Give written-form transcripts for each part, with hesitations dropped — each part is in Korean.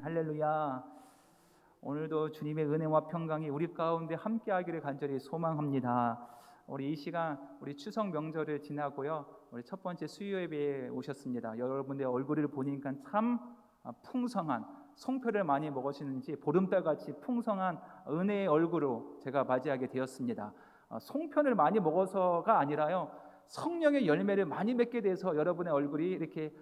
할렐루야. 오늘도 주님의 은혜와 평강이 우리 가운데 함께하기를 간절히 소망합니다. 우리 이 시간 우리 추석 명절을 지나고요, 우리 첫 번째 수요 예배에 오셨습니다. 여러분의 얼굴을 보니까 참 풍성한, 송표를 많이 먹으시는지 보름달같이 풍성한 은혜의 얼굴로 제가 맞이하게 되었습니다. 송편을 많이 먹어서가 아니라요, 성령의 열매를 많이 맺게 돼서 여러분의 얼굴이 이렇게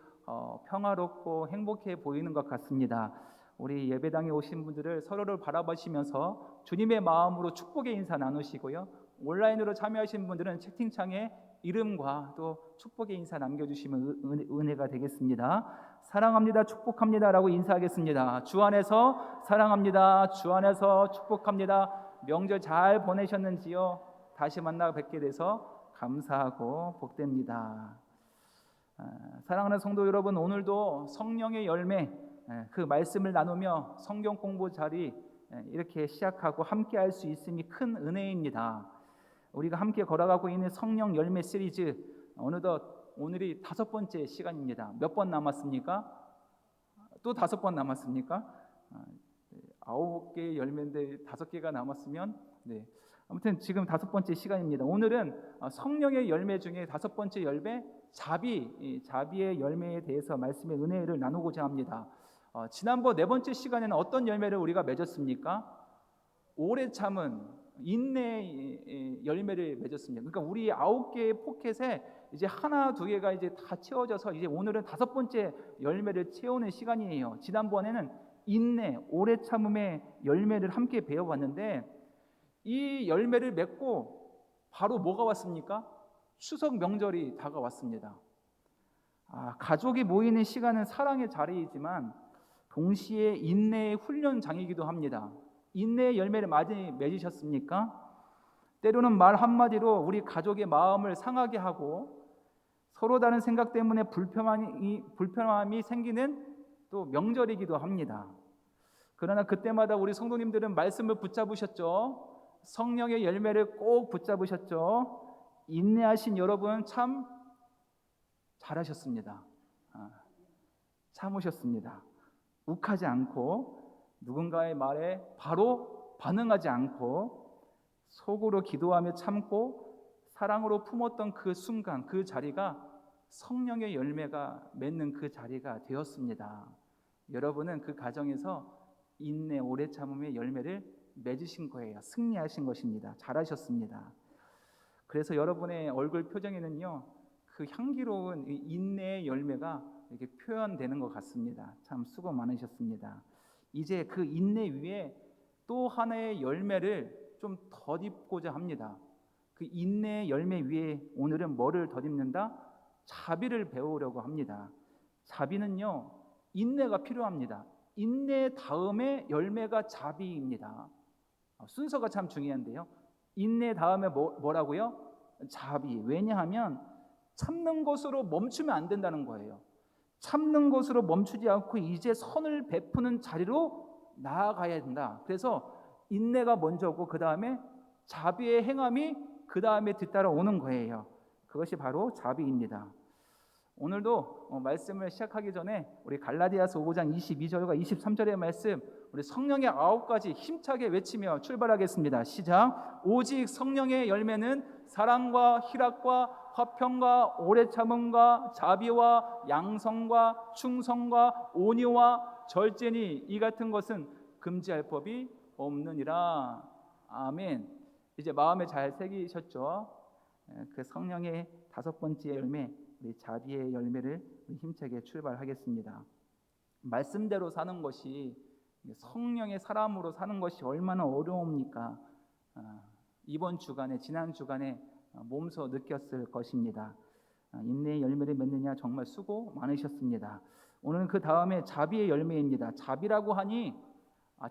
평화롭고 행복해 보이는 것 같습니다. 우리 예배당에 오신 분들을 서로를 바라보시면서 주님의 마음으로 축복의 인사 나누시고요, 온라인으로 참여하신 분들은 채팅창에 이름과 또 축복의 인사 남겨주시면 은혜가 되겠습니다. 사랑합니다, 축복합니다 라고 인사하겠습니다. 주 안에서 사랑합니다, 주 안에서 축복합니다. 명절 잘 보내셨는지요? 다시 만나 뵙게 돼서 감사하고 복됩니다. 사랑하는 성도 여러분, 오늘도 성령의 열매, 그 말씀을 나누며 성경 공부 자리 이렇게 시작하고 함께 할 수 있음이 큰 은혜입니다. 우리가 함께 걸어가고 있는 성령 열매 시리즈, 어느덧 오늘이 5번째 시간입니다. 몇 번 남았습니까? 또 5번 남았습니까? 9개의 열매인데 5개가 남았으면, 아무튼 지금 5번째 시간입니다. 오늘은 성령의 열매 중에 5번째 열매, 자비의 열매에 대해서 말씀의 은혜를 나누고자 합니다. 지난번 4번째 시간에는 어떤 열매를 우리가 맺었습니까? 오래 참은 인내의 열매를 맺었습니다. 그러니까 우리 9개의 포켓에 이제 하나, 2개가 이제 다 채워져서 이제 오늘은 5번째 열매를 채우는 시간이에요. 지난번에는 인내, 오래 참음의 열매를 함께 배워봤는데, 이 열매를 맺고 바로 뭐가 왔습니까? 추석 명절이 다가왔습니다. 가족이 모이는 시간은 사랑의 자리이지만 동시에 인내의 훈련장이기도 합니다. 인내의 열매를 많이 맺으셨습니까? 때로는 말 한마디로 우리 가족의 마음을 상하게 하고 서로 다른 생각 때문에 불편함이 생기는 또 명절이기도 합니다. 그러나 그때마다 우리 성도님들은 말씀을 붙잡으셨죠. 성령의 열매를 꼭 붙잡으셨죠. 인내하신 여러분 참 잘하셨습니다. 참으셨습니다. 욱하지 않고 누군가의 말에 바로 반응하지 않고 속으로 기도하며 참고 사랑으로 품었던 그 순간, 그 자리가 성령의 열매가 맺는 그 자리가 되었습니다. 여러분은 그 가정에서 인내, 오래 참음의 열매를 맺으신 거예요. 승리하신 것입니다. 잘하셨습니다. 그래서 여러분의 얼굴 표정에는요, 그 향기로운 인내의 열매가 이렇게 표현되는 것 같습니다. 참 수고 많으셨습니다. 이제 그 인내 위에 또 하나의 열매를 좀 덧입고자 합니다. 그 인내의 열매 위에 오늘은 뭐를 덧입는다? 자비를 배우려고 합니다. 자비는요, 인내가 필요합니다. 인내 다음에 열매가 자비입니다. 순서가 참 중요한데요, 인내 다음에 뭐라고요? 자비. 왜냐하면 참는 것으로 멈추면 안 된다는 거예요. 참는 것으로 멈추지 않고 이제 선을 베푸는 자리로 나아가야 된다. 그래서 인내가 먼저고 그 다음에 자비의 행함이 그 다음에 뒤따라 오는 거예요. 그것이 바로 자비입니다. 오늘도 말씀을 시작하기 전에 우리 갈라디아서 5장 22절과 23절의 말씀, 우리 성령의 9가지 힘차게 외치며 출발하겠습니다. 시작. 오직 성령의 열매는 사랑과 희락과 화평과 오래 참음과 자비와 양성과 충성과 온유와 절제니 이 같은 것은 금지할 법이 없느니라. 아멘. 이제 마음에 잘 새기셨죠? 그 성령의 5번째 열매, 우리 자비의 열매를 힘차게 출발하겠습니다. 말씀대로 사는 것이, 성령의 사람으로 사는 것이 얼마나 어려웁니까? 이번 주간에, 지난 주간에 몸소 느꼈을 것입니다. 인내의 열매를 맺느냐 정말 수고 많으셨습니다. 오늘은 그 다음에 자비의 열매입니다. 자비라고 하니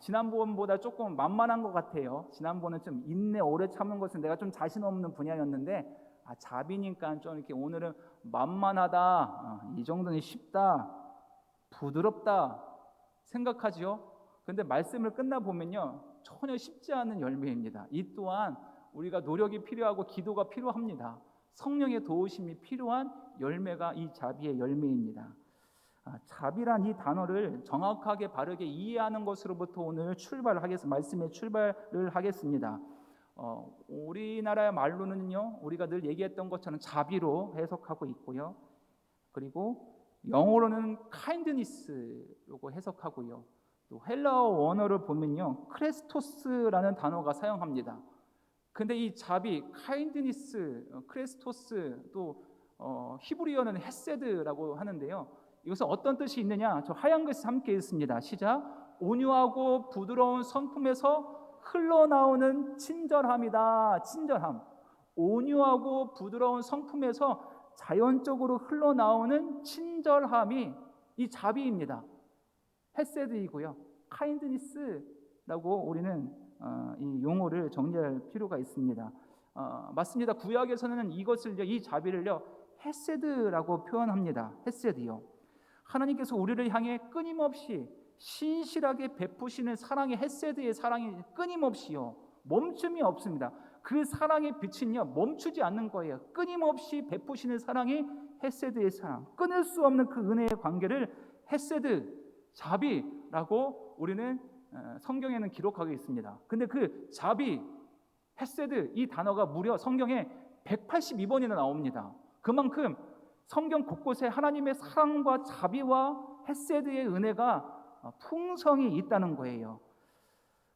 지난번보다 조금 만만한 것 같아요. 지난번은 좀 인내 오래 참는 것은 내가 좀 자신 없는 분야였는데, 자비니까 좀 이렇게 오늘은 만만하다, 이 정도는 쉽다, 부드럽다 생각하죠. 그런데 말씀을 끝나 보면요, 전혀 쉽지 않은 열매입니다. 이 또한 우리가 노력이 필요하고 기도가 필요합니다. 성령의 도우심이 필요한 열매가 이 자비의 열매입니다. 자비란 이 단어를 정확하게 바르게 이해하는 것으로부터 오늘 말씀의 출발을 하겠습니다. 우리나라의 말로는요, 우리가 늘 얘기했던 것처럼 자비로 해석하고 있고요. 그리고 영어로는 kindness라고 해석하고요. 또 헬라어 원어를 보면요, 크레스토스라는 단어가 사용합니다. 근데 이 자비, kindness, 크레스토스, 또 히브리어는 헤세드라고 하는데요. 이것은 어떤 뜻이 있느냐? 저 하얀 글씨 함께 읽습니다. 시작. 온유하고 부드러운 성품에서 흘러나오는 친절함이다. 친절함. 온유하고 부드러운 성품에서 자연적으로 흘러나오는 친절함이 이 자비입니다. 헤세드이고요. 카인드니스라고 우리는 이 용어를 정리할 필요가 있습니다. 맞습니다. 구약에서는 이 자비를요, 헤세드라고 표현합니다. 헤세드요. 하나님께서 우리를 향해 끊임없이 신실하게 베푸시는 사랑의 헤세드의 사랑이 끊임없이요, 멈춤이 없습니다. 그 사랑의 빛은요, 멈추지 않는 거예요. 끊임없이 베푸시는 사랑이 헤세드의 사랑, 끊을 수 없는 그 은혜의 관계를 헤세드, 자비라고 우리는 성경에는 기록하고 있습니다. 근데 그 자비, 헤세드 이 단어가 무려 성경에 182번이나 나옵니다. 그만큼 성경 곳곳에 하나님의 사랑과 자비와 헤세드의 은혜가 풍성히 있다는 거예요.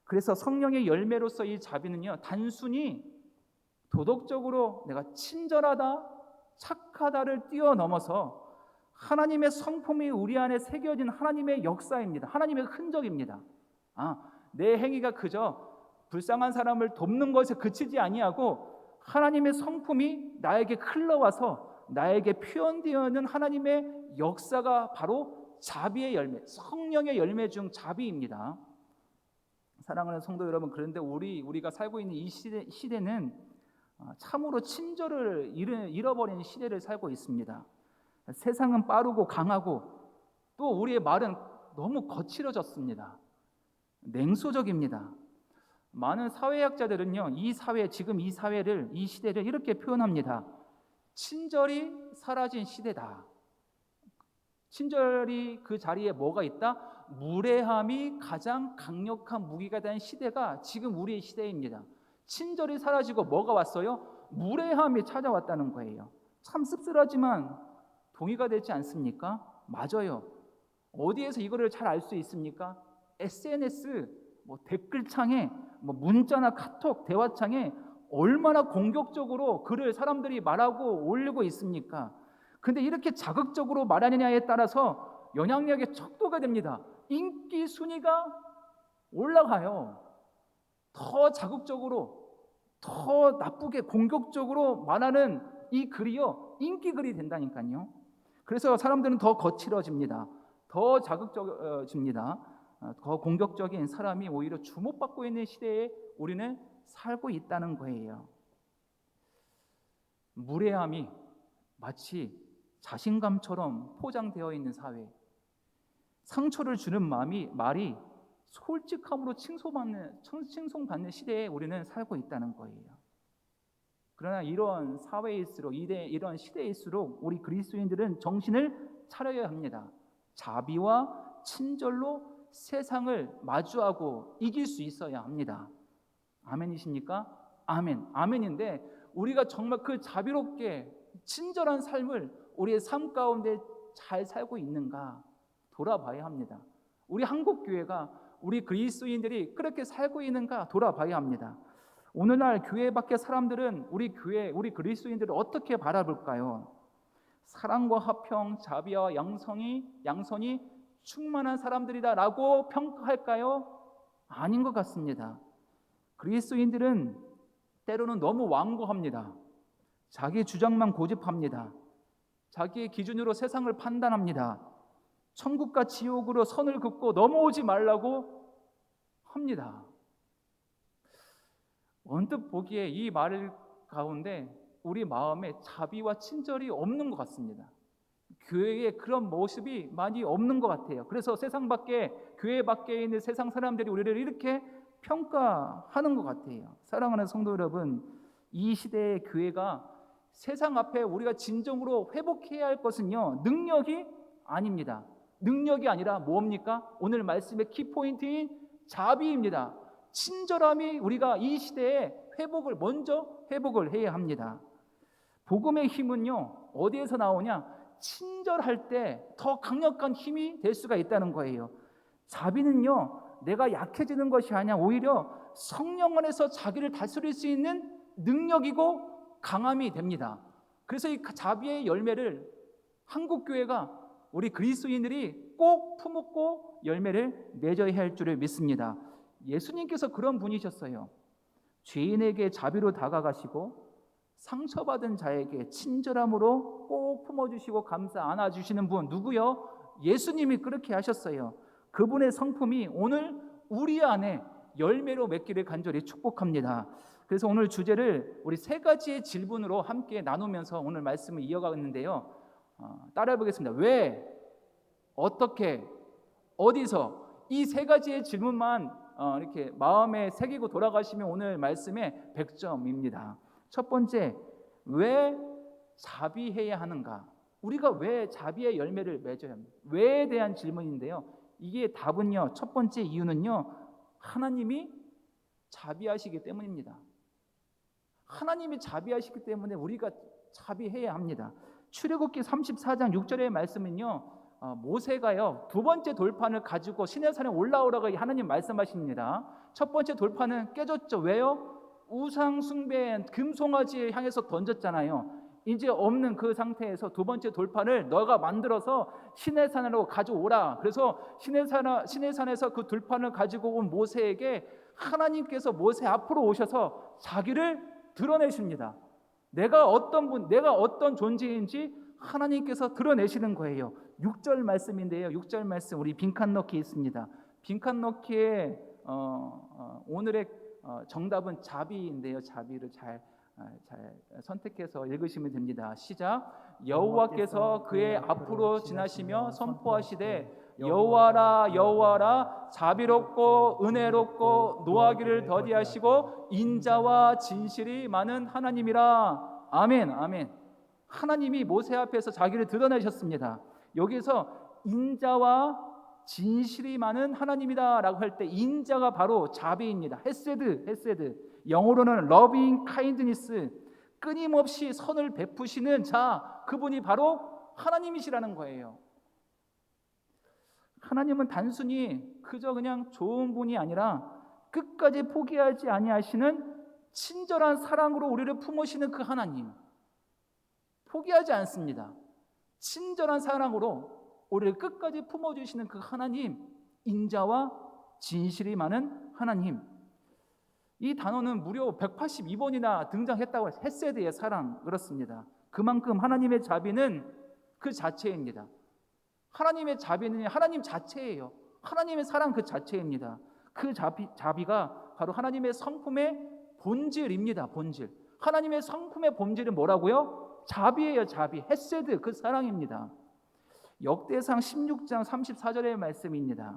그래서 성령의 열매로서 이 자비는요, 단순히 도덕적으로 내가 친절하다, 착하다를 뛰어넘어서 하나님의 성품이 우리 안에 새겨진 하나님의 역사입니다. 하나님의 흔적입니다. 내 행위가 그저 불쌍한 사람을 돕는 것에 그치지 아니하고 하나님의 성품이 나에게 흘러와서 나에게 표현되어 있는 하나님의 역사가 바로 자비의 열매, 성령의 열매 중 자비입니다. 사랑하는 성도 여러분, 그런데 우리가 살고 있는 이 시대는 참으로 친절을 잃어버린 시대를 살고 있습니다. 세상은 빠르고 강하고 또 우리의 말은 너무 거칠어졌습니다. 냉소적입니다. 많은 사회학자들은요, 지금 이 사회를, 이 시대를 이렇게 표현합니다. 친절이 사라진 시대다. 친절이 그 자리에 뭐가 있다? 무례함이 가장 강력한 무기가 된 시대가 지금 우리의 시대입니다. 친절이 사라지고 뭐가 왔어요? 무례함이 찾아왔다는 거예요. 참 씁쓸하지만 동의가 되지 않습니까? 맞아요. 어디에서 이거를 잘 알 수 있습니까? SNS, 댓글창에, 문자나 카톡, 대화창에 얼마나 공격적으로 글을 사람들이 말하고 올리고 있습니까? 근데 이렇게 자극적으로 말하느냐에 따라서 영향력의 척도가 됩니다. 인기 순위가 올라가요. 더 자극적으로, 더 나쁘게 공격적으로 말하는 이 글이요, 인기 글이 된다니까요. 그래서 사람들은 더 거칠어집니다. 더 자극적입니다. 더 공격적인 사람이 오히려 주목받고 있는 시대에 우리는 살고 있다는 거예요. 무례함이 마치 자신감처럼 포장되어 있는 사회, 상처를 주는 말이 솔직함으로 칭송받는 시대에 우리는 살고 있다는 거예요. 그러나 이런 사회일수록, 이런 시대일수록 우리 그리스도인들은 정신을 차려야 합니다. 자비와 친절로 세상을 마주하고 이길 수 있어야 합니다. 아멘이십니까? 아멘. 아멘인데 우리가 정말 그 자비롭게 친절한 삶을 우리의 삶 가운데 잘 살고 있는가 돌아봐야 합니다. 우리 한국교회가, 우리 그리스도인들이 그렇게 살고 있는가 돌아봐야 합니다. 오늘날 교회 밖의 사람들은 우리 그리스도인들을 어떻게 바라볼까요? 사랑과 화평, 자비와 양선이 충만한 사람들이다라고 평가할까요? 아닌 것 같습니다. 그리스도인들은 때로는 너무 완고합니다. 자기 주장만 고집합니다. 자기의 기준으로 세상을 판단합니다. 천국과 지옥으로 선을 긋고 넘어오지 말라고 합니다. 언뜻 보기에 이 말 가운데 우리 마음에 자비와 친절이 없는 것 같습니다. 교회에 그런 모습이 많이 없는 것 같아요. 그래서 교회 밖에 있는 세상 사람들이 우리를 이렇게 평가하는 것 같아요. 사랑하는 성도 여러분, 이 시대의 교회가 세상 앞에 우리가 진정으로 회복해야 할 것은요, 능력이 아닙니다. 능력이 아니라 뭡니까? 오늘 말씀의 키포인트인 자비입니다. 친절함이 우리가 이 시대에 먼저 회복을 해야 합니다. 복음의 힘은요, 어디에서 나오냐? 친절할 때 더 강력한 힘이 될 수가 있다는 거예요. 자비는요, 내가 약해지는 것이 아니라 오히려 성령 안에서 자기를 다스릴 수 있는 능력이고 강함이 됩니다. 그래서 이 자비의 열매를 한국교회가 우리 그리스도인들이 꼭 품고 열매를 맺어야 할 줄을 믿습니다. 예수님께서 그런 분이셨어요. 죄인에게 자비로 다가가시고 상처받은 자에게 친절함으로 꼭 품어주시고 감싸 안아주시는 분, 누구요? 예수님이 그렇게 하셨어요. 그분의 성품이 오늘 우리 안에 열매로 맺기를 간절히 축복합니다. 그래서 오늘 주제를 우리 세 가지의 질문으로 함께 나누면서 오늘 말씀을 이어가는데요. 따라해 보겠습니다. 왜, 어떻게, 어디서, 이 세 가지의 질문만 이렇게 마음에 새기고 돌아가시면 오늘 말씀의 100점입니다. 첫 번째, 왜 자비해야 하는가? 우리가 왜 자비의 열매를 맺어야 합니까? 왜에 대한 질문인데요. 이게 답은요, 첫 번째 이유는요, 하나님이 자비하시기 때문입니다. 하나님이 자비하시기 때문에 우리가 자비해야 합니다. 출애굽기 34장 6절의 말씀은요, 모세가요, 두 번째 돌판을 가지고 시내산에 올라오라고 하나님 말씀하십니다. 첫 번째 돌판은 깨졌죠. 왜요? 우상 숭배한 금송아지를 향해서 던졌잖아요. 이제 없는 그 상태에서 두 번째 돌판을 너가 만들어서 시내산으로 가져오라. 그래서 시내산에서 그 돌판을 가지고 온 모세에게 하나님께서 모세 앞으로 오셔서 자기를 드러내십니다. 내가 어떤 존재인지 하나님께서 드러내시는 거예요. 6절 말씀인데요. 6절 말씀 우리 빈칸 넣기 있습니다. 빈칸 넣기에 오늘의 정답은 자비인데요. 자비를 잘 선택해서 읽으시면 됩니다. 시작. 여호와께서 그의 앞으로 지나시며 선포하시되 여호와라 여호와라 자비롭고 은혜롭고 노하기를 더디하시고 인자와 진실이 많은 하나님이라. 아멘. 아멘. 하나님이 모세 앞에서 자기를 드러내셨습니다. 여기서 인자와 진실이 많은 하나님이다 라고 할 때 인자가 바로 자비입니다. 헤세드. 영어로는 loving kindness, 끊임없이 선을 베푸시는 자, 그분이 바로 하나님이시라는 거예요. 하나님은 단순히 그저 그냥 좋은 분이 아니라 끝까지 포기하지 아니하시는 친절한 사랑으로 우리를 품으시는 그 하나님, 포기하지 않습니다. 친절한 사랑으로 우리를 끝까지 품어주시는 그 하나님, 인자와 진실이 많은 하나님. 이 단어는 무려 182번이나 등장했다고 해서 헤세드의 사랑, 그렇습니다. 그만큼 하나님의 자비는 그 자체입니다. 하나님의 자비는 하나님 자체예요. 하나님의 사랑 그 자체입니다. 그 자비가 바로 하나님의 성품의 본질입니다. 본질. 하나님의 성품의 본질은 뭐라고요? 자비예요. 자비. 헤세드, 그 사랑입니다. 역대상 16장 34절의 말씀입니다.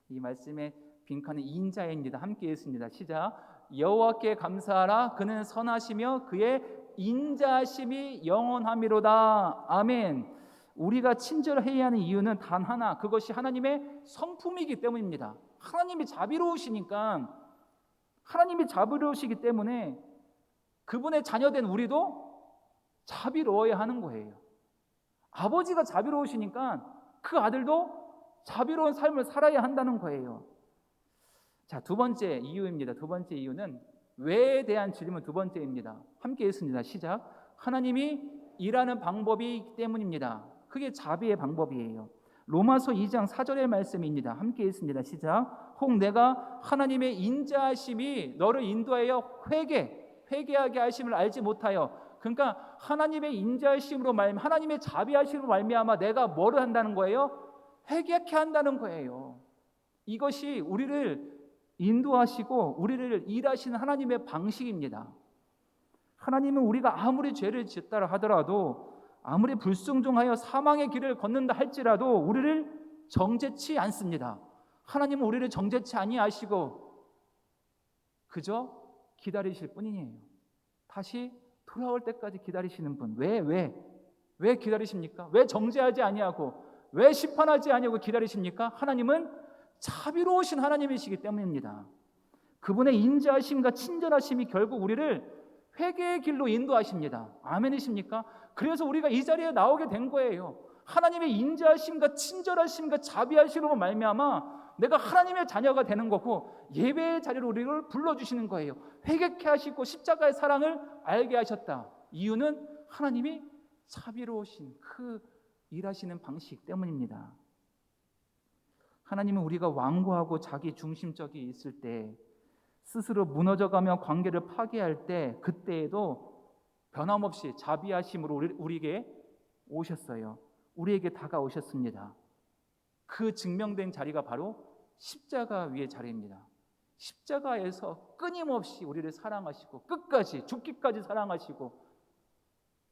이 말씀의 빈칸은 인자입니다. 함께 읽습니다. 시작. 여호와께 감사하라. 그는 선하시며 그의 인자심이 영원하미로다. 아멘. 우리가 친절해야 하는 이유는 단 하나, 그것이 하나님의 성품이기 때문입니다. 하나님이 자비로우시니까, 하나님이 자비로우시기 때문에 그분의 자녀된 우리도 자비로워야 하는 거예요. 아버지가 자비로우시니까 그 아들도 자비로운 삶을 살아야 한다는 거예요. 자, 두 번째 이유입니다. 두 번째 이유는 왜에 대한 질문 두 번째입니다. 함께 읽습니다. 시작. 하나님이 일하는 방법이기 때문입니다. 그게 자비의 방법이에요. 로마서 2장 4절의 말씀입니다. 함께 읽습니다. 시작. 혹 내가 하나님의 인자하심이 너를 인도하여 회개하게 하심을 알지 못하여. 그러니까 하나님의 인자하심으로 하나님의 자비하심으로 말미암아 내가 뭐를 한다는 거예요? 회개케 한다는 거예요. 이것이 우리를 인도하시고 우리를 일하시는 하나님의 방식입니다. 하나님은 우리가 아무리 죄를 짓다 하더라도, 아무리 불순종하여 사망의 길을 걷는다 할지라도 우리를 정죄치 않습니다. 하나님은 우리를 정죄치 아니하시고 그저 기다리실 뿐이에요. 다시 돌아올 때까지 기다리시는 분. 왜 기다리십니까? 왜 정죄하지 아니하고 왜 심판하지 아니하고 기다리십니까? 하나님은 자비로우신 하나님이시기 때문입니다. 그분의 인자하심과 친절하심이 결국 우리를 회개의 길로 인도하십니다. 아멘이십니까? 그래서 우리가 이 자리에 나오게 된 거예요. 하나님의 인자하심과 친절하심과 자비하심으로 말미암아 내가 하나님의 자녀가 되는 거고, 예배의 자리로 우리를 불러주시는 거예요. 회개케 하시고 십자가의 사랑을 알게 하셨다. 이유는 하나님이 자비로우신 그 일하시는 방식 때문입니다. 하나님은 우리가 완고하고 자기 중심적이 있을 때, 스스로 무너져가며 관계를 파괴할 때, 그때에도 변함없이 자비하심으로 우리에게 오셨어요. 우리에게 다가오셨습니다. 그 증명된 자리가 바로 십자가 위의 자리입니다. 십자가에서 끊임없이 우리를 사랑하시고 끝까지 죽기까지 사랑하시고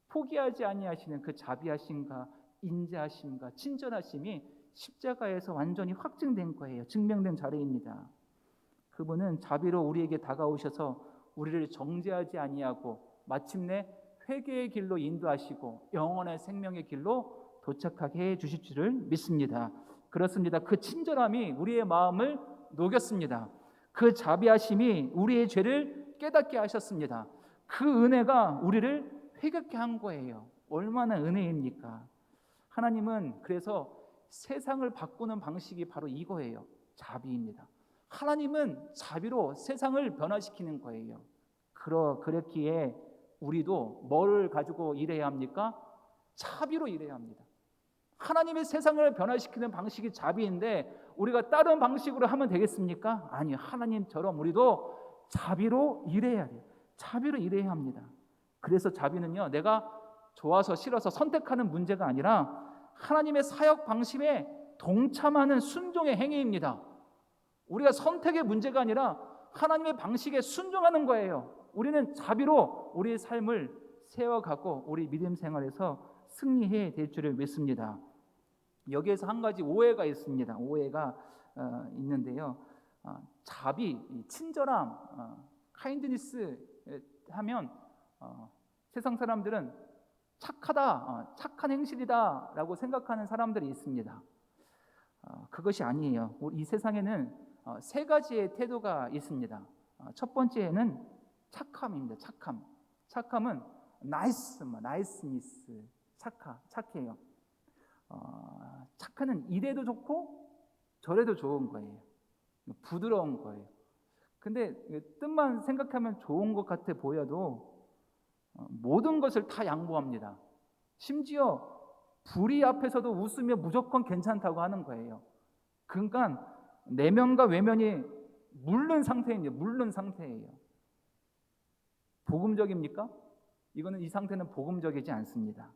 포기하지 아니하시는 그 자비하심과 인자하심과 친절하심이 십자가에서 완전히 확증된 거예요. 증명된 자리입니다. 그분은 자비로 우리에게 다가오셔서 우리를 정죄하지 아니하고 마침내 회개의 길로 인도하시고 영원의 생명의 길로 도착하게 해 주실 줄을 믿습니다. 그렇습니다. 그 친절함이 우리의 마음을 녹였습니다. 그 자비하심이 우리의 죄를 깨닫게 하셨습니다. 그 은혜가 우리를 회개케 한 거예요. 얼마나 은혜입니까? 하나님은 그래서 세상을 바꾸는 방식이 바로 이거예요. 자비입니다. 하나님은 자비로 세상을 변화시키는 거예요. 그렇기에 우리도 뭐를 가지고 일해야 합니까? 자비로 일해야 합니다. 하나님의 세상을 변화시키는 방식이 자비인데 우리가 다른 방식으로 하면 되겠습니까? 아니요. 하나님처럼 우리도 자비로 일해야 돼요. 자비로 일해야 합니다. 그래서 자비는요, 내가 좋아서 싫어서 선택하는 문제가 아니라 하나님의 사역 방식에 동참하는 순종의 행위입니다. 우리가 선택의 문제가 아니라 하나님의 방식에 순종하는 거예요. 우리는 자비로 우리의 삶을 세워가고 우리 믿음 생활에서 승리해야 될 줄을 믿습니다. 여기에서 한 가지 오해가 있습니다. 오해가 있는데요. 자비, 친절함, 카인드니스 하면 세상 사람들은 착하다, 착한 행실이다 라고 생각하는 사람들이 있습니다. 그것이 아니에요. 이 세상에는 세 가지의 태도가 있습니다. 첫 번째는 착함입니다. 착함은 나이스니스, 착해요. 착한은 이래도 좋고 저래도 좋은 거예요. 부드러운 거예요. 근데 뜻만 생각하면 좋은 것 같아 보여도 모든 것을 다 양보합니다. 심지어 불의 앞에서도 웃으며 무조건 괜찮다고 하는 거예요. 그러니까 내면과 외면이 물른 상태예요. 복음적입니까? 이 상태는 복음적이지 않습니다.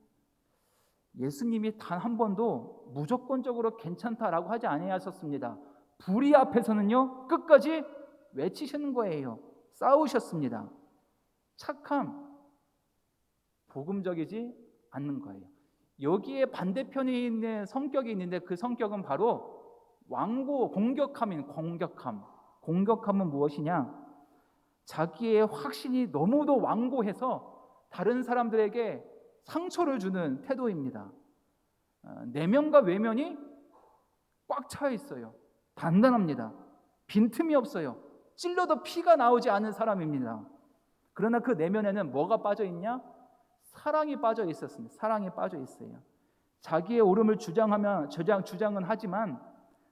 예수님이 단 한 번도 무조건적으로 괜찮다라고 하지 아니하셨습니다. 불의 앞에서는요, 끝까지 외치시는 거예요. 싸우셨습니다. 착함, 복음적이지 않는 거예요. 여기에 반대편에 있는 성격이 있는데 그 성격은 바로 완고, 공격함은 무엇이냐? 자기의 확신이 너무도 완고해서 다른 사람들에게 상처를 주는 태도입니다. 내면과 외면이 꽉 차 있어요. 단단합니다. 빈틈이 없어요. 찔러도 피가 나오지 않은 사람입니다. 그러나 그 내면에는 뭐가 빠져 있냐? 사랑이 빠져 있었습니다. 사랑이 빠져 있어요. 자기의 옳음을 주장은 하지만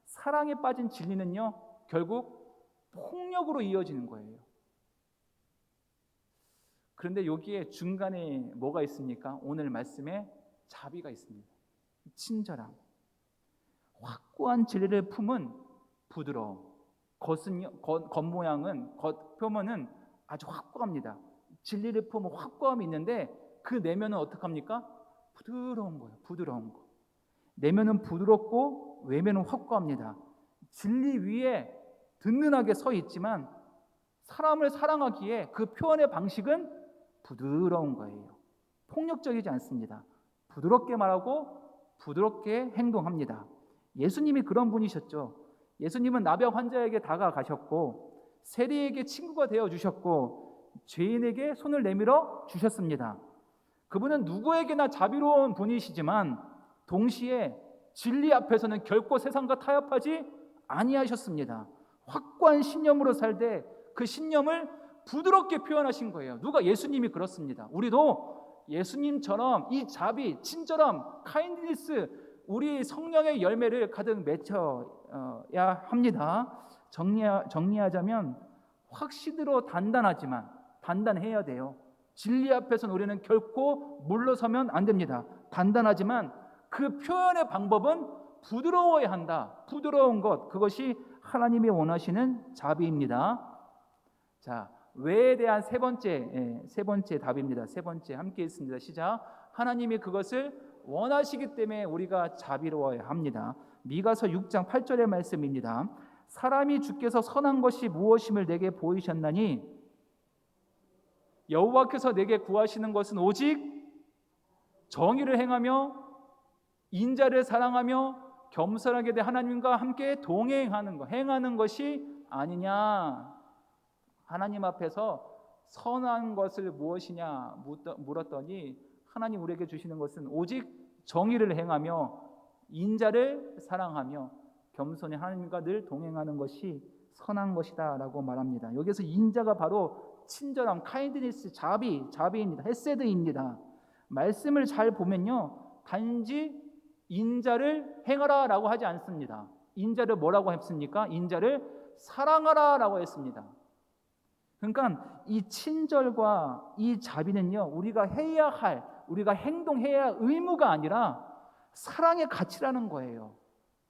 사랑에 빠진 진리는요, 결국 폭력으로 이어지는 거예요. 그런데 여기에 중간에 뭐가 있습니까? 오늘 말씀에 자비가 있습니다. 친절함. 확고한 진리를 품은 부드러움. 겉모양은, 겉표면은 아주 확고합니다. 진리를 품은 확고함이 있는데 그 내면은 어떡합니까? 부드러운 거예요. 부드러운 거. 내면은 부드럽고 외면은 확고합니다. 진리 위에 든든하게 서 있지만 사람을 사랑하기에 그 표현의 방식은 부드러운 거예요. 폭력적이지 않습니다. 부드럽게 말하고 부드럽게 행동합니다. 예수님이 그런 분이셨죠. 예수님은 나병 환자에게 다가가셨고 세리에게 친구가 되어주셨고 죄인에게 손을 내밀어 주셨습니다. 그분은 누구에게나 자비로운 분이시지만 동시에 진리 앞에서는 결코 세상과 타협하지 아니하셨습니다. 확고한 신념으로 살되 그 신념을 부드럽게 표현하신 거예요. 누가? 예수님이 그렇습니다. 우리도 예수님처럼 이 자비, 친절함, 카인드니스, 우리 성령의 열매를 가득 맺혀야 합니다. 정리하자면 확신으로 단단하지만 단단해야 돼요. 진리 앞에서는 우리는 결코 물러서면 안 됩니다. 단단하지만 그 표현의 방법은 부드러워야 한다. 부드러운 것, 그것이 하나님이 원하시는 자비입니다. 자, 왜에 대한 세 번째 답입니다. 세 번째 함께 있습니다. 시작. 하나님이 그것을 원하시기 때문에 우리가 자비로워야 합니다. 미가서 6장 8절의 말씀입니다. 사람이 주께서 선한 것이 무엇임을 내게 보이셨나니 여호와께서 내게 구하시는 것은 오직 정의를 행하며 인자를 사랑하며 겸손하게 된 하나님과 함께 동행하는 것, 행하는 것이 아니냐. 하나님 앞에서 선한 것을 무엇이냐 물었더니 하나님 우리에게 주시는 것은 오직 정의를 행하며 인자를 사랑하며 겸손히 하나님과 늘 동행하는 것이 선한 것이다 라고 말합니다. 여기서 인자가 바로 친절함, 카인드니스, 자비입니다. 헤세드입니다. 말씀을 잘 보면요, 단지 인자를 행하라 라고 하지 않습니다. 인자를 뭐라고 했습니까? 인자를 사랑하라 라고 했습니다. 그러니까 이 친절과 이 자비는요, 우리가 해야 할, 우리가 행동해야 할 의무가 아니라 사랑의 가치라는 거예요.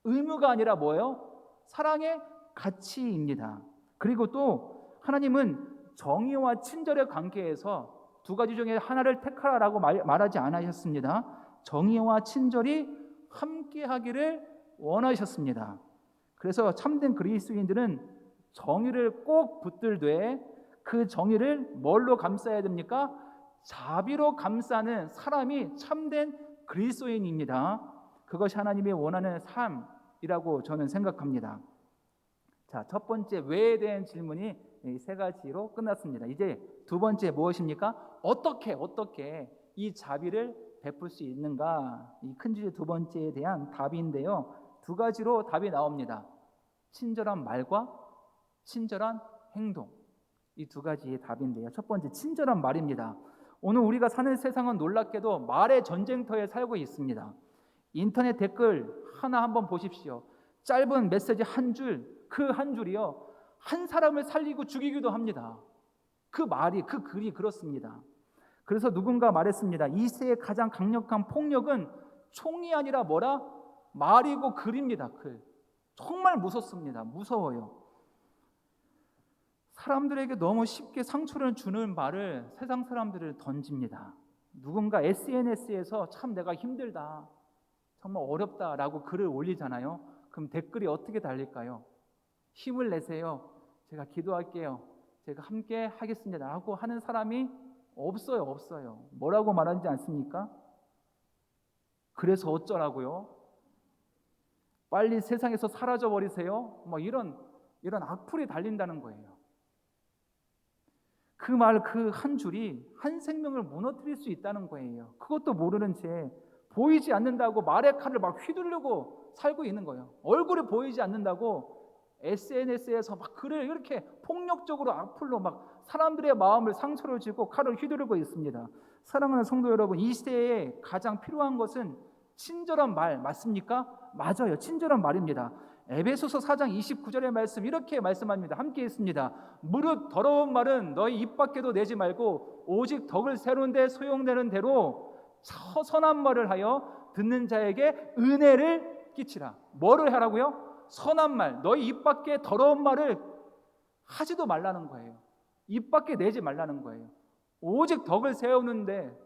의무가 아니라 뭐예요? 사랑의 가치입니다. 그리고 또 하나님은 정의와 친절의 관계에서 두 가지 중에 하나를 택하라라고 말하지 않으셨습니다. 정의와 친절이 함께하기를 원하셨습니다. 그래서 참된 그리스도인들은 정의를 꼭 붙들되 그 정의를 뭘로 감싸야 됩니까? 자비로 감싸는 사람이 참된 그리스도인입니다. 그것이 하나님이 원하는 삶이라고 저는 생각합니다. 자, 첫 번째 왜에 대한 질문이 세 가지로 끝났습니다. 이제 두 번째 무엇입니까? 어떻게 이 자비를 베풀 수 있는가? 이 큰 주제 두 번째에 대한 답인데요. 두 가지로 답이 나옵니다. 친절한 말과 친절한 행동. 이 두 가지의 답인데요. 첫 번째, 친절한 말입니다. 오늘 우리가 사는 세상은 놀랍게도 말의 전쟁터에 살고 있습니다. 인터넷 댓글 하나 한번 보십시오. 짧은 메시지 한 줄, 그 한 줄이요, 한 사람을 살리고 죽이기도 합니다. 그 말이, 그 글이 그렇습니다. 그래서 누군가 말했습니다. 이 시대의 가장 강력한 폭력은 총이 아니라 뭐라? 말이고 글입니다. 글. 정말 무섭습니다. 무서워요. 사람들에게 너무 쉽게 상처를 주는 말을 세상 사람들을 던집니다. 누군가 SNS에서 참 내가 힘들다, 정말 어렵다라고 글을 올리잖아요. 그럼 댓글이 어떻게 달릴까요? 힘을 내세요. 제가 기도할게요. 제가 함께 하겠습니다. 라고 하는 사람이 없어요. 뭐라고 말하지 않습니까? 그래서 어쩌라고요? 빨리 세상에서 사라져 버리세요. 뭐 이런 악플이 달린다는 거예요. 그 말, 그 한 줄이 한 생명을 무너뜨릴 수 있다는 거예요. 그것도 모르는 채 보이지 않는다고 말의 칼을 막 휘두르고 살고 있는 거예요. 얼굴이 보이지 않는다고 SNS에서 막 글을 이렇게 폭력적으로 악플로 막 사람들의 마음을 상처를 주고 칼을 휘두르고 있습니다. 사랑하는 성도 여러분, 이 시대에 가장 필요한 것은 친절한 말 맞습니까? 맞아요. 친절한 말입니다. 에베소서 4장 29절의 말씀 이렇게 말씀합니다. 함께 있습니다. 무릇 더러운 말은 너희 입 밖에도 내지 말고 오직 덕을 세우는데 소용되는 대로 선한 말을 하여 듣는 자에게 은혜를 끼치라. 뭐를 하라고요? 선한 말. 너희 입 밖에 더러운 말을 하지도 말라는 거예요. 입 밖에 내지 말라는 거예요. 오직 덕을 세우는데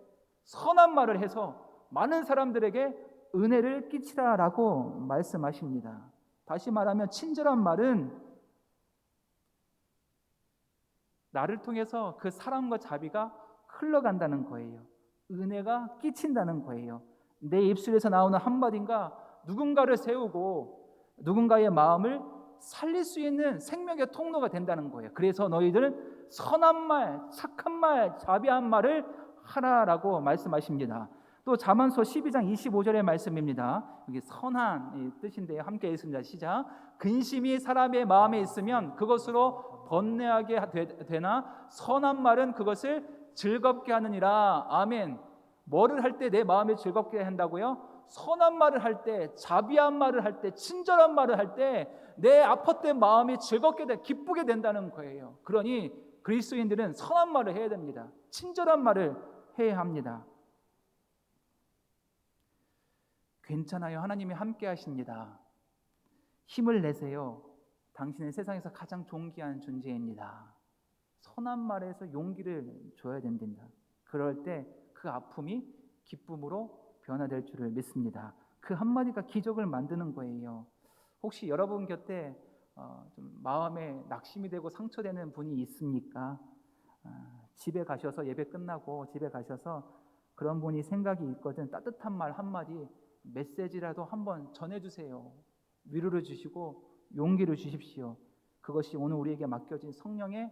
선한 말을 해서 많은 사람들에게 은혜를 끼치라라고 말씀하십니다. 다시 말하면 친절한 말은 나를 통해서 그 사랑과 자비가 흘러간다는 거예요. 은혜가 끼친다는 거예요. 내 입술에서 나오는 한마디가 누군가를 세우고 누군가의 마음을 살릴 수 있는 생명의 통로가 된다는 거예요. 그래서 너희들은 선한 말, 착한 말, 자비한 말을 하라라고 말씀하십니다. 또 잠언서 12장 25절의 말씀입니다. 여기 선한 뜻인데요. 함께 읽습니다. 시작. 근심이 사람의 마음에 있으면 그것으로 번뇌하게 되나 선한 말은 그것을 즐겁게 하느니라. 아멘. 뭐를 할 때 내 마음에 즐겁게 한다고요? 선한 말을 할 때, 자비한 말을 할 때, 친절한 말을 할 때 내 아팠던 마음이 즐겁게 기쁘게 된다는 거예요. 그러니 그리스도인들은 선한 말을 해야 됩니다. 친절한 말을 해야 합니다. 괜찮아요. 하나님이 함께 하십니다. 힘을 내세요. 당신은 세상에서 가장 존귀한 존재입니다. 선한 말에서 용기를 줘야 된다. 그럴 때 그 아픔이 기쁨으로 변화될 줄을 믿습니다. 그 한마디가 기적을 만드는 거예요. 혹시 여러분 곁에 좀 마음에 낙심이 되고 상처되는 분이 있습니까? 집에 가셔서 예배 끝나고 집에 가셔서 그런 분이 생각이 있거든 따뜻한 말 한마디 메시지라도 한번 전해주세요. 위로를 주시고 용기를 주십시오. 그것이 오늘 우리에게 맡겨진 성령의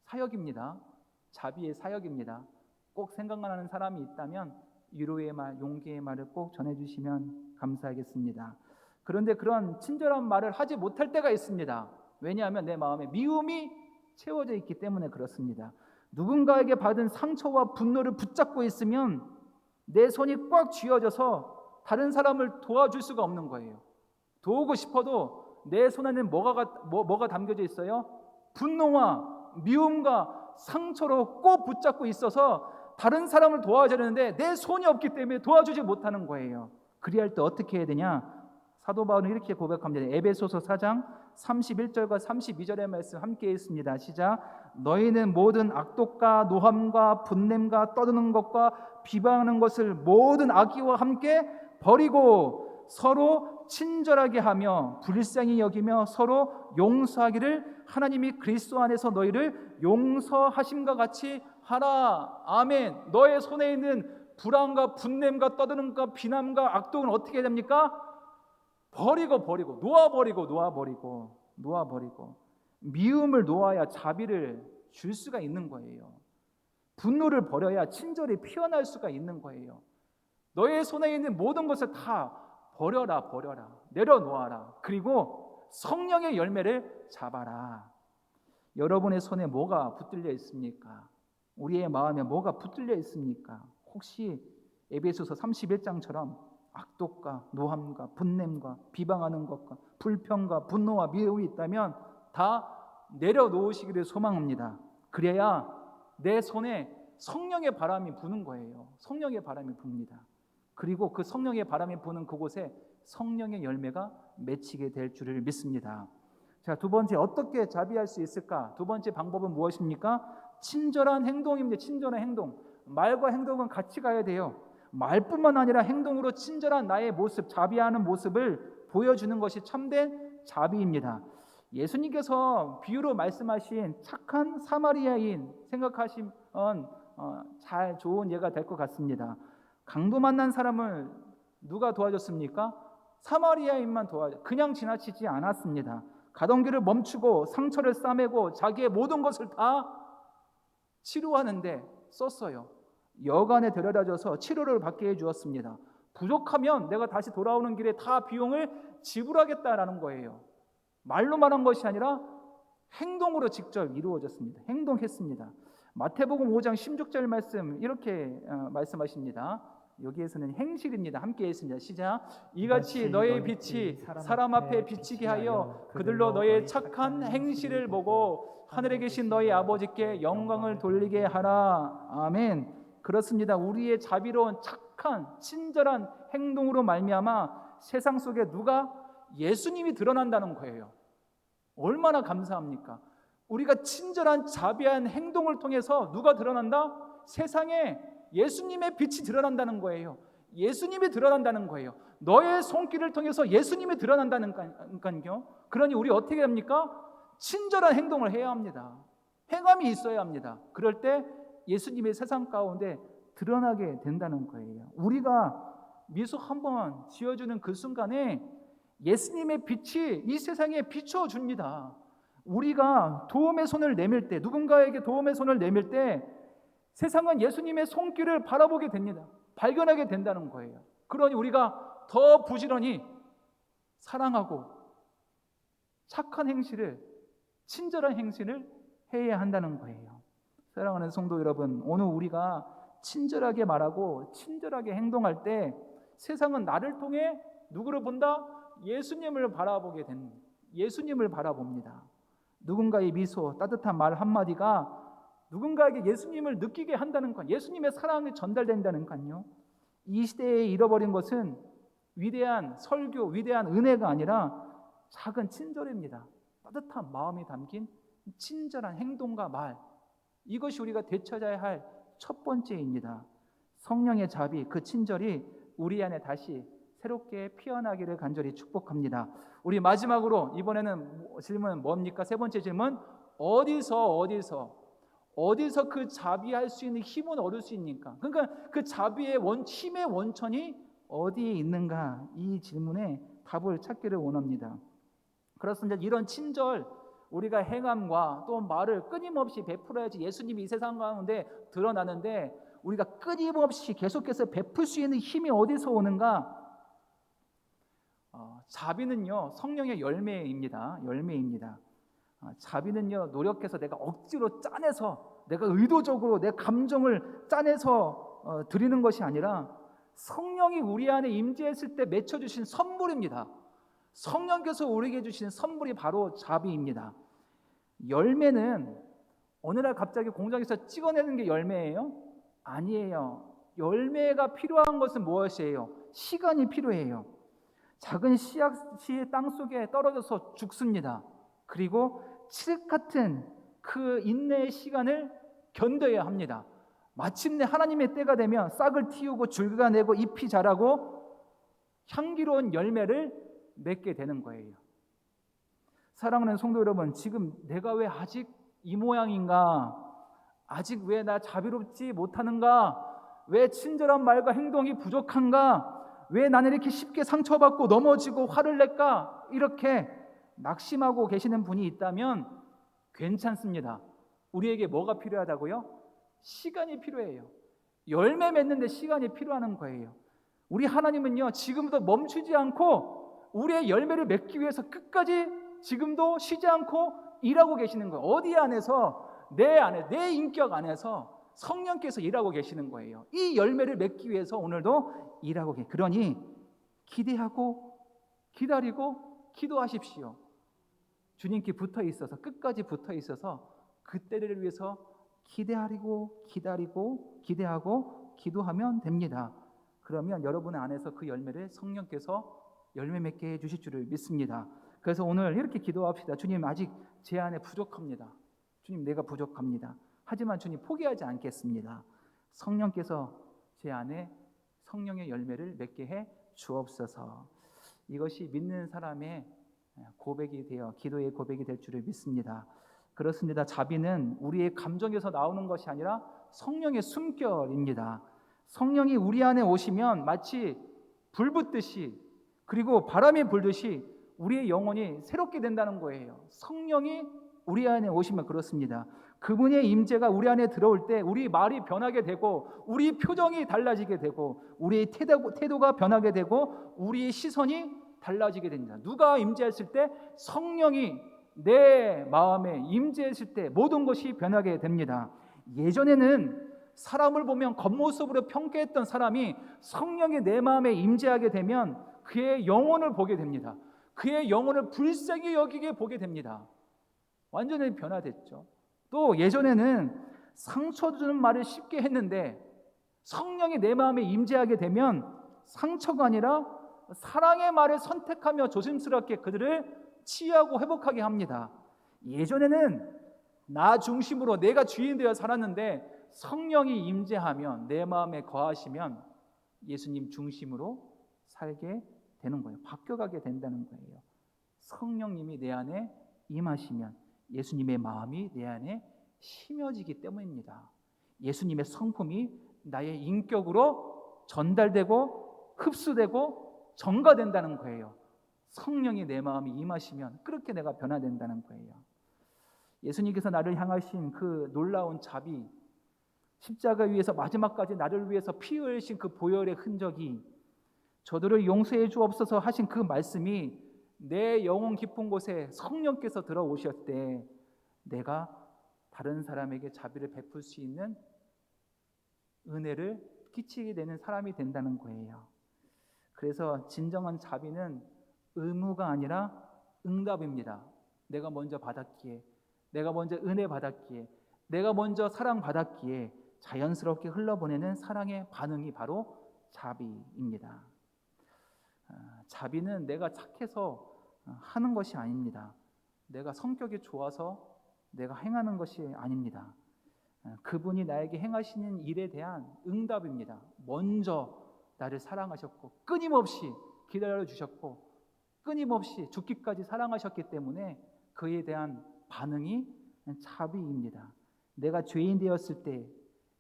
사역입니다. 자비의 사역입니다. 꼭 생각나는 사람이 있다면 위로의 말, 용기의 말을 꼭 전해주시면 감사하겠습니다. 그런데 그런 친절한 말을 하지 못할 때가 있습니다. 왜냐하면 내 마음에 미움이 채워져 있기 때문에 그렇습니다. 누군가에게 받은 상처와 분노를 붙잡고 있으면 내 손이 꽉 쥐어져서 다른 사람을 도와줄 수가 없는 거예요. 도우고 싶어도 내 손에는 뭐가 담겨져 있어요? 분노와 미움과 상처로 꼭 붙잡고 있어서 다른 사람을 도와주려는데 내 손이 없기 때문에 도와주지 못하는 거예요. 그리할 때 어떻게 해야 되냐? 사도 바울은 이렇게 고백합니다. 에베소서 4장 31절과 32절의 말씀 함께 읽습니다. 시작. 너희는 모든 악독과 노함과 분냄과 떠드는 것과 비방하는 것을 모든 악의와 함께 버리고 서로 친절하게 하며 불쌍히 여기며 서로 용서하기를 하나님이 그리스도 안에서 너희를 용서하심과 같이 하라. 아멘. 너의 손에 있는 불안과 분냄과 떠드는과 비난과 악독은 어떻게 됩니까? 버리고 놓아버리고 미움을 놓아야 자비를 줄 수가 있는 거예요. 분노를 버려야 친절이 피어날 수가 있는 거예요. 너의 손에 있는 모든 것을 다 버려라 내려놓아라. 그리고 성령의 열매를 잡아라. 여러분의 손에 뭐가 붙들려 있습니까? 우리의 마음에 뭐가 붙들려 있습니까? 혹시 에베소서 31장처럼 악독과 노함과 분냄과 비방하는 것과 불평과 분노와 미움이 있다면 다 내려놓으시기를 소망합니다. 그래야 내 손에 성령의 바람이 부는 거예요. 성령의 바람이 붑니다. 그리고 그 성령의 바람이 부는 그곳에 성령의 열매가 맺히게 될 줄을 믿습니다. 자, 두 번째, 어떻게 자비할 수 있을까? 두 번째 방법은 무엇입니까? 친절한 행동입니다. 친절한 행동. 말과 행동은 같이 가야 돼요. 말뿐만 아니라 행동으로 친절한 나의 모습, 자비하는 모습을 보여주는 것이 참된 자비입니다. 예수님께서 비유로 말씀하신 착한 사마리아인 생각하시면 잘 좋은 예가 될 것 같습니다. 강도 만난 사람을 누가 도와줬습니까? 사마리아인만 그냥 지나치지 않았습니다. 가던 길을 멈추고 상처를 싸매고 자기의 모든 것을 다 치료하는데 썼어요. 여관에 데려다줘서 치료를 받게 해주었습니다. 부족하면 내가 다시 돌아오는 길에 다 비용을 지불하겠다라는 거예요. 말로 말한 것이 아니라 행동으로 직접 이루어졌습니다. 행동했습니다. 마태복음 5장 16절 말씀 이렇게 말씀하십니다. 여기에서는 행실입니다. 함께 했습니다. 시작. 이같이 너의 빛이 사람 앞에 비치게 하여 그들로 너의 착한 행실을 보고 하늘에 계신 너희 아버지께 영광을 돌리게 하라. 아멘. 그렇습니다. 우리의 자비로운 착한 친절한 행동으로 말미암아 세상 속에 누가 예수님이 드러난다는 거예요. 얼마나 감사합니까? 우리가 친절한 자비한 행동을 통해서 누가 드러난다? 세상에 예수님의 빛이 드러난다는 거예요. 예수님이 드러난다는 거예요. 너의 손길을 통해서 예수님이 드러난다니까요. 그러니 우리 어떻게 합니까? 친절한 행동을 해야 합니다. 행함이 있어야 합니다. 그럴 때 예수님의 세상 가운데 드러나게 된다는 거예요. 우리가 미소 한번 지어주는 그 순간에 예수님의 빛이 이 세상에 비춰줍니다. 우리가 도움의 손을 내밀 때, 누군가에게 도움의 손을 내밀 때 세상은 예수님의 손길을 바라보게 됩니다. 발견하게 된다는 거예요. 그러니 우리가 더 부지런히 사랑하고 착한 행실을, 친절한 행실을 해야 한다는 거예요. 사랑하는 성도 여러분, 오늘 우리가 친절하게 말하고 친절하게 행동할 때 세상은 나를 통해 누구를 본다? 예수님을 바라봅니다. 누군가의 미소, 따뜻한 말 한마디가 누군가에게 예수님을 느끼게 한다는 것, 예수님의 사랑이 전달된다는 것요. 이 시대에 잃어버린 것은 위대한 설교, 위대한 은혜가 아니라 작은 친절입니다. 따뜻한 마음이 담긴 친절한 행동과 말, 이것이 우리가 되찾아야 할 첫 번째입니다. 성령의 자비, 그 친절이 우리 안에 다시 새롭게 피어나기를 간절히 축복합니다. 우리 마지막으로 이번에는 질문 뭡니까? 세 번째 질문, 어디서 그 자비할 수 있는 힘은 얻을 수 있습니까? 그러니까 그 자비의 힘의 원천이 어디에 있는가? 이 질문에 답을 찾기를 원합니다. 그렇습니다. 이런 친절, 우리가 행함과 또 말을 끊임없이 베풀어야지 예수님이 이 세상 가운데 드러나는데, 우리가 끊임없이 계속해서 베풀 수 있는 힘이 어디서 오는가? 자비는요, 성령의 열매입니다. 자비는요, 노력해서 내가 억지로 짜내서, 내가 의도적으로 내 감정을 짜내서 드리는 것이 아니라 성령이 우리 안에 임재했을 때 맺혀주신 선물입니다. 성령께서 우리에게 주신 선물이 바로 자비입니다. 열매는 어느 날 갑자기 공장에서 찍어내는 게 열매예요? 아니에요. 열매가 필요한 것은 무엇이에요? 시간이 필요해요. 작은 씨앗이 땅속에 떨어져서 죽습니다. 그리고 칠흑 같은 그 인내의 시간을 견뎌야 합니다. 마침내 하나님의 때가 되면 싹을 틔우고 줄기가 내고 잎이 자라고 향기로운 열매를 맺게 되는 거예요. 사랑하는 성도 여러분, 지금 내가 왜 아직 이 모양인가? 아직 왜 나 자비롭지 못하는가? 왜 친절한 말과 행동이 부족한가? 왜 나는 이렇게 쉽게 상처받고 넘어지고 화를 낼까? 이렇게 낙심하고 계시는 분이 있다면 괜찮습니다. 우리에게 뭐가 필요하다고요? 시간이 필요해요. 열매 맺는데 시간이 필요한 거예요. 우리 하나님은요, 지금도 멈추지 않고 우리의 열매를 맺기 위해서 끝까지 지금도 쉬지 않고 일하고 계시는 거예요. 어디 안에서? 내 안에, 내 인격 안에서 성령께서 일하고 계시는 거예요. 이 열매를 맺기 위해서 오늘도 일하고 계세요. 그러니 기대하고 기다리고 기도하십시오. 주님께 붙어 있어서, 끝까지 붙어 있어서 그 때를 위해서 기대하고 기다리고 기대하고 기도하면 됩니다. 그러면 여러분 안에서 그 열매를 성령께서 열매 맺게 해주실 줄을 믿습니다. 그래서 오늘 이렇게 기도합시다. 주님, 아직 제 안에 부족합니다. 주님, 내가 부족합니다. 하지만 주님, 포기하지 않겠습니다. 성령께서 제 안에 성령의 열매를 맺게 해 주옵소서. 이것이 믿는 사람의 고백이 되어 기도의 고백이 될 줄을 믿습니다. 그렇습니다. 자비는 우리의 감정에서 나오는 것이 아니라 성령의 숨결입니다. 성령이 우리 안에 오시면 마치 불 붙듯이, 그리고 바람이 불듯이 우리의 영혼이 새롭게 된다는 거예요. 성령이 우리 안에 오시면 그렇습니다. 그분의 임재가 우리 안에 들어올 때 우리 말이 변하게 되고, 우리 표정이 달라지게 되고, 우리의 태도가 변하게 되고, 우리의 시선이 달라지게 됩니다. 누가 임재했을 때? 성령이 내 마음에 임재했을 때 모든 것이 변하게 됩니다. 예전에는 사람을 보면 겉모습으로 평가했던 사람이 성령이 내 마음에 임재하게 되면 그의 영혼을 보게 됩니다. 그의 영혼을 불쌍히 여기게 보게 됩니다. 완전히 변화됐죠. 또 예전에는 상처 주는 말을 쉽게 했는데 성령이 내 마음에 임재하게 되면 상처가 아니라 사랑의 말을 선택하며 조심스럽게 그들을 치유하고 회복하게 합니다. 예전에는 나 중심으로 내가 주인 되어 살았는데 성령이 임재하면, 내 마음에 거하시면 예수님 중심으로 살게 되는 거예요. 바뀌어가게 된다는 거예요. 성령님이 내 안에 임하시면 예수님의 마음이 내 안에 심어지기 때문입니다. 예수님의 성품이 나의 인격으로 전달되고 흡수되고 전가된다는 거예요. 성령이 내 마음에 임하시면 그렇게 내가 변화된다는 거예요. 예수님께서 나를 향하신 그 놀라운 자비, 십자가 위에서 마지막까지 나를 위해서 피 흘리신 그 보혈의 흔적이, 저들을 용서해 주옵소서 하신 그 말씀이 내 영혼 깊은 곳에 성령께서 들어오셨을 때 내가 다른 사람에게 자비를 베풀 수 있는 은혜를 끼치게 되는 사람이 된다는 거예요. 그래서 진정한 자비는 의무가 아니라 응답입니다. 내가 먼저 받았기에, 내가 먼저 은혜 받았기에, 내가 먼저 사랑 받았기에 자연스럽게 흘러보내는 사랑의 반응이 바로 자비입니다. 자비는 내가 착해서 하는 것이 아닙니다. 내가 성격이 좋아서 내가 행하는 것이 아닙니다. 그분이 나에게 행하시는 일에 대한 응답입니다. 먼저 나를 사랑하셨고 끊임없이 기다려주셨고 끊임없이 죽기까지 사랑하셨기 때문에 그에 대한 반응이 자비입니다. 내가 죄인 되었을 때,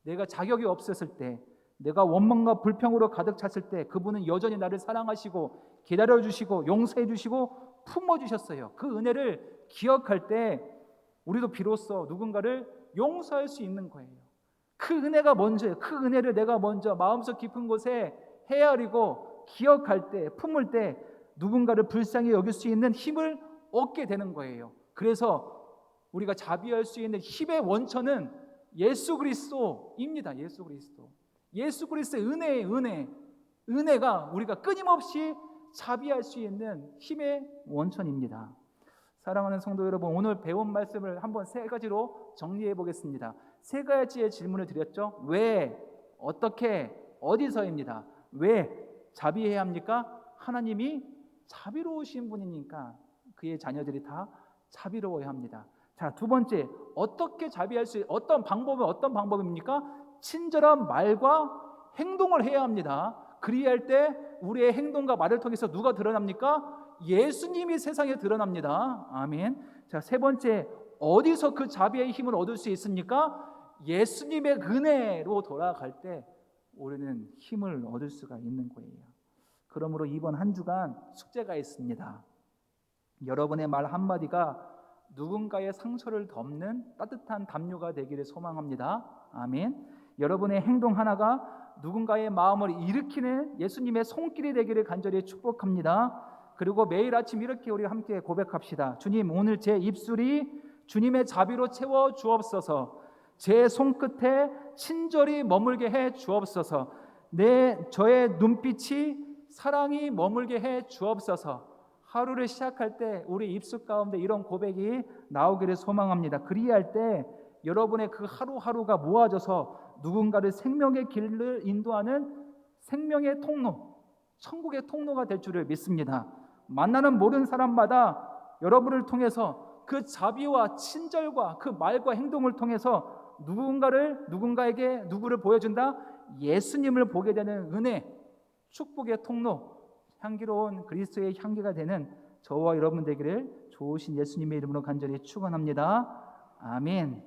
내가 자격이 없었을 때, 내가 원망과 불평으로 가득 찼을 때 그분은 여전히 나를 사랑하시고 기다려주시고 용서해주시고 품어주셨어요. 그 은혜를 기억할 때 우리도 비로소 누군가를 용서할 수 있는 거예요. 그 은혜가 먼저예요. 그 은혜를 내가 먼저 마음속 깊은 곳에 헤아리고 기억할 때, 품을 때 누군가를 불쌍히 여길 수 있는 힘을 얻게 되는 거예요. 그래서 우리가 자비할 수 있는 힘의 원천은 예수 그리스도입니다. 예수 그리스도. 예수 그리스도의 은혜가 우리가 끊임없이 자비할 수 있는 힘의 원천입니다. 사랑하는 성도 여러분, 오늘 배운 말씀을 한번 세 가지로 정리해 보겠습니다. 세 가지의 질문을 드렸죠. 왜, 어떻게, 어디서입니다. 왜 자비해야 합니까? 하나님이 자비로우신 분이니까 그의 자녀들이 다 자비로워야 합니다. 자, 두 번째, 어떻게 자비할 수, 어떤 방법입니까? 친절한 말과 행동을 해야 합니다. 그리할 때 우리의 행동과 말을 통해서 누가 드러납니까? 예수님이 세상에 드러납니다. 아멘. 자, 세 번째, 어디서 그 자비의 힘을 얻을 수 있습니까? 예수님의 은혜로 돌아갈 때 우리는 힘을 얻을 수가 있는 거예요. 그러므로 이번 한 주간 숙제가 있습니다. 여러분의 말 한마디가 누군가의 상처를 덮는 따뜻한 담요가 되기를 소망합니다. 아멘. 여러분의 행동 하나가 누군가의 마음을 일으키는 예수님의 손길이 되기를 간절히 축복합니다. 그리고 매일 아침 이렇게 우리 함께 고백합시다. 주님, 오늘 제 입술이 주님의 자비로 채워 주옵소서. 제 손끝에 친절히 머물게 해 주옵소서. 저의 눈빛이 사랑이 머물게 해 주옵소서. 하루를 시작할 때 우리 입술 가운데 이런 고백이 나오기를 소망합니다. 그리할 때 여러분의 그 하루하루가 모아져서 누군가를 생명의 길을 인도하는 생명의 통로, 천국의 통로가 될 줄을 믿습니다. 만나는 모든 사람마다 여러분을 통해서 그 자비와 친절과 그 말과 행동을 통해서 누군가에게 누구를 보여준다? 예수님을 보게 되는 은혜, 축복의 통로, 향기로운 그리스도의 향기가 되는 저와 여러분 되기를 좋으신 예수님의 이름으로 간절히 축원합니다. 아멘.